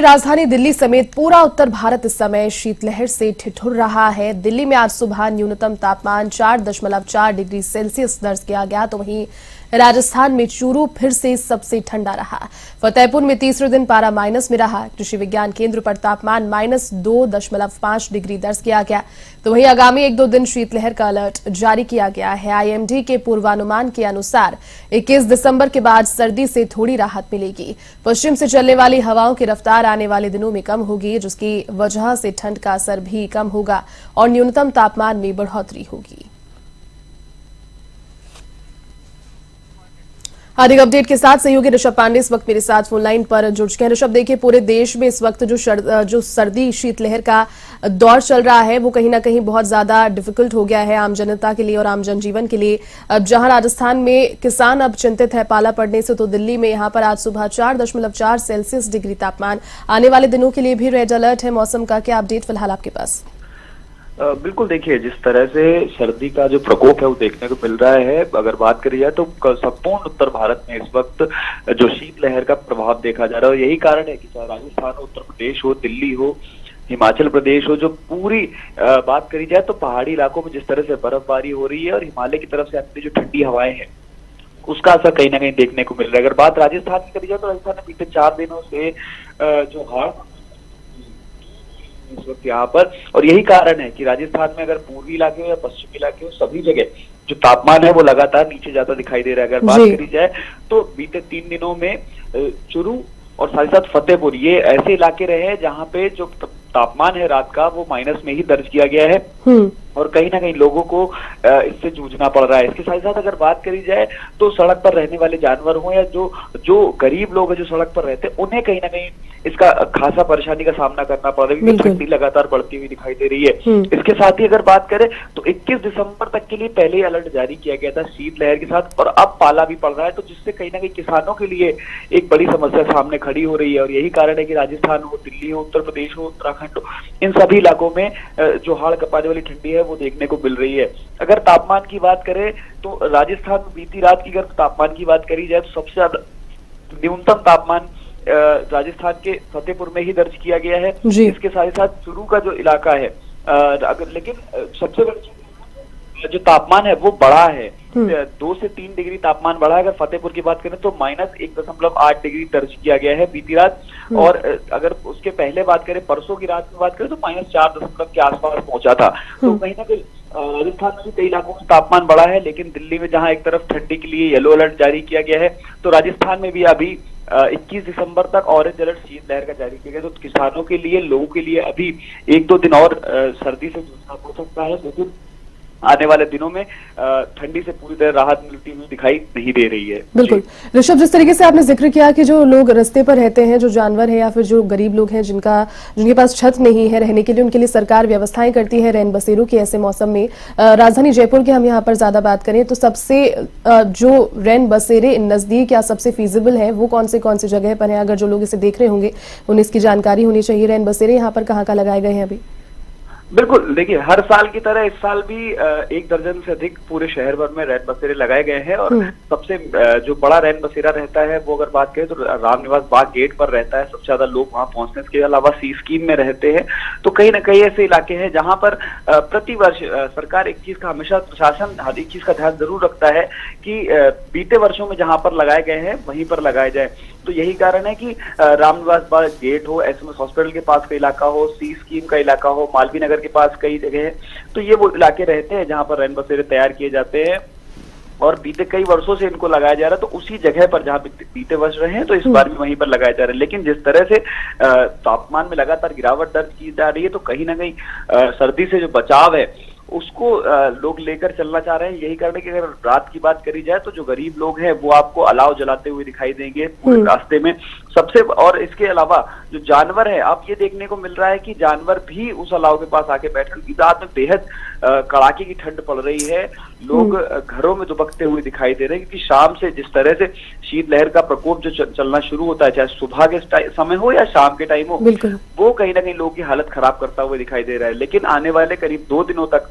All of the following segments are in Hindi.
राष्ट्रीय राजधानी दिल्ली समेत पूरा उत्तर भारत इस समय शीतलहर से ठिठुर रहा है। दिल्ली में आज सुबह न्यूनतम तापमान 4.4 डिग्री सेल्सियस दर्ज किया गया, तो वहीं राजस्थान में चूरू फिर से सबसे ठंडा रहा। फतेहपुर में तीसरे दिन पारा माइनस में रहा। कृषि विज्ञान केंद्र पर तापमान -2.5 डिग्री दर्ज किया गया, तो वहीं आगामी 1-2 दिन शीतलहर का अलर्ट जारी किया गया है। आईएमडी के पूर्वानुमान के अनुसार 21 दिसंबर के बाद सर्दी से थोड़ी राहत मिलेगी। पश्चिम से चलने वाली हवाओं की रफ्तार आने वाले दिनों में कम होगी, जिसकी वजह से ठंड का असर भी कम होगा और न्यूनतम तापमान में बढ़ोतरी होगी। अधिक अपडेट के साथ सहयोगी ऋषभ पांडे इस वक्त मेरे साथ फोन लाइन पर जुड़ चुके हैं। ऋषभ, देखिए पूरे देश में इस वक्त जो सर्दी शीतलहर का दौर चल रहा है वो कहीं ना कहीं बहुत ज्यादा डिफिकल्ट हो गया है आम जनता के लिए और आम जनजीवन के लिए। अब जहां राजस्थान में किसान अब चिंतित है पाला पड़ने से, तो दिल्ली में यहां पर आज सुबह 4.4 सेल्सियस डिग्री तापमान। आने वाले दिनों के लिए भी रेड अलर्ट है मौसम का, क्या अपडेट फिलहाल आपके पास? बिल्कुल, देखिए जिस तरह से सर्दी का जो प्रकोप है वो देखने को मिल रहा है, अगर बात करी जाए तो संपूर्ण उत्तर भारत में इस वक्त जो शीतलहर का प्रभाव देखा जा रहा है। और यही कारण है कि चाहे राजस्थान हो, उत्तर प्रदेश हो, दिल्ली हो, हिमाचल प्रदेश हो, जो पूरी बात करी जाए तो पहाड़ी इलाकों में जिस तरह से बर्फबारी हो रही है और हिमालय की तरफ से आती जो ठंडी हवाएं हैं उसका असर कहीं ना कहीं देखने को मिल रहा है। अगर बात राजस्थान की करी जाए तो राजस्थान में बीते 4 दिनों से जो हाड़ इस वक्त यहाँ पर, और यही कारण है कि राजस्थान में अगर पूर्वी इलाके हो या पश्चिमी इलाके हो, सभी जगह जो तापमान है वो लगातार नीचे जाता दिखाई दे रहा है। अगर बात करी जाए तो बीते 3 दिनों में चूरू और साथ ही साथ फतेहपुर ये ऐसे इलाके रहे हैं जहाँ पे जो तापमान है रात का वो माइनस में ही दर्ज किया गया है और कहीं ना कहीं लोगों को इससे जूझना पड़ रहा है। इसके साथ साथ अगर बात करी जाए तो सड़क पर रहने वाले जानवर हो या जो गरीब लोग हैं जो सड़क पर रहते हैं, उन्हें कहीं ना कहीं इसका खासा परेशानी का सामना करना पड़ रहा है क्योंकि ठंडी लगातार बढ़ती हुई दिखाई दे रही है। इसके साथ ही अगर बात करें तो 21 दिसंबर तक के लिए पहले ही अलर्ट जारी किया गया था शीतलहर के साथ, और अब पाला भी पड़ रहा है, तो जिससे कहीं ना कहीं किसानों के लिए एक बड़ी समस्या सामने खड़ी हो रही है। और यही कारण है कि राजस्थान हो, दिल्ली हो, उत्तर प्रदेश हो, उत्तराखंड हो, इन सभी इलाकों में जो हाड़ कपाने वाली ठंडी है वो देखने को मिल रही है। अगर तापमान की बात करें तो राजस्थान में बीती रात की अगर तापमान की बात करी जाए तो सबसे ज्यादा न्यूनतम तापमान राजस्थान के फतेहपुर में ही दर्ज किया गया है। इसके साथ ही साथ चूरू का जो इलाका है लेकिन सबसे बड़ी जो तापमान है वो बढ़ा है, 2 से 3 डिग्री तापमान बढ़ा है। अगर फतेहपुर की बात करें तो -1.8 डिग्री दर्ज किया गया है बीती रात, और अगर उसके पहले बात करें परसों की रात में बात करें तो -4 के आसपास पहुंचा था। तो कहीं ना कहीं राजस्थान में भी कई इलाकों में तापमान बढ़ा है, लेकिन दिल्ली में जहां एक तरफ ठंडी के लिए येलो अलर्ट जारी किया गया है, तो राजस्थान में भी अभी 21 दिसंबर तक ऑरेंज अलर्ट शीतलहर का जारी किया गया। तो किसानों के लिए, लोगों के लिए अभी 1-2 दिन और सर्दी से जूझना पड़ सकता है, लेकिन आने वाले दिनों में ठंडी से पूरी तरह राहत मिलती हुई दिखाई नहीं दे रही है। बिल्कुल ऋषभ, जिस तरीके से आपने जिक्र किया कि जो लोग रास्ते पर रहते हैं, जो जानवर है या फिर जो गरीब लोग हैं जिनके पास छत नहीं है रहने के लिए, उनके लिए सरकार व्यवस्थाएं करती है रैन बसेरों की। ऐसे मौसम में राजधानी जयपुर की हम यहाँ पर ज्यादा बात करें तो सबसे जो रैन बसेरे नजदीक या सबसे फीजिबल है वो कौन सी जगह पर है? अगर जो लोग इसे देख रहे होंगे उन्हें इसकी जानकारी होनी चाहिए। रैन बसेरे यहाँ पर कहाँ लगाए गए हैं अभी? बिल्कुल, देखिए हर साल की तरह इस साल भी 1 दर्जन से अधिक पूरे शहर भर में रैन बसेरे लगाए गए हैं, और सबसे जो बड़ा रैन बसेरा रहता है वो अगर बात करें तो रामनिवास बाग गेट पर रहता है। सबसे ज्यादा लोग वहां पहुंचने के अलावा सी स्कीम में रहते हैं। तो कहीं ना कहीं ऐसे इलाके हैं जहां पर प्रतिवर्ष सरकार एक चीज का, हमेशा प्रशासन हर एक चीज का ध्यान जरूर रखता है कि बीते वर्षों में जहां पर लगाए गए हैं वहीं पर लगाए जाए। तो यही कारण है कि रामनिवास बाग गेट हो, एसएमएस हॉस्पिटल के पास का इलाका हो, सी स्कीम का इलाका हो, मालवीय नगर के पास कई जगह है, तो ये वो इलाके रहते हैं जहां पर रैन बसेरे तैयार किए जाते हैं और बीते कई वर्षों से इनको लगाया जा रहा है। तो उसी जगह पर जहां बीते वर्ष रहे हैं तो इस बार भी वहीं पर लगाए जा रहे हैं। लेकिन जिस तरह से तापमान में लगातार गिरावट दर्ज की जा रही है, तो कहीं ना कहीं सर्दी से जो बचाव है उसको लोग लेकर चलना चाह रहे हैं। यही कारण है कि अगर रात की बात करी जाए तो जो गरीब लोग हैं वो आपको अलाव जलाते हुए दिखाई देंगे पूरे रास्ते में सबसे। और इसके अलावा जो जानवर है, आप ये देखने को मिल रहा है कि जानवर भी उस अलाव के पास आके बैठे। रात में बेहद कड़ाके की ठंड पड़ रही है, लोग घरों में दुबकते हुए दिखाई दे रहे हैं, क्योंकि शाम से जिस तरह से शीतलहर का प्रकोप जो चलना शुरू होता है, चाहे सुबह के समय हो या शाम के टाइम हो, वो कहीं ना कहीं लोगों की हालत खराब करता हुआ दिखाई दे रहा है। लेकिन आने वाले करीब 2 दिनों तक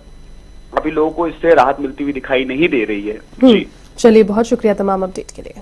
अभी लोगों को इससे राहत मिलती हुई दिखाई नहीं दे रही है। जी चलिए, बहुत शुक्रिया तमाम अपडेट के लिए।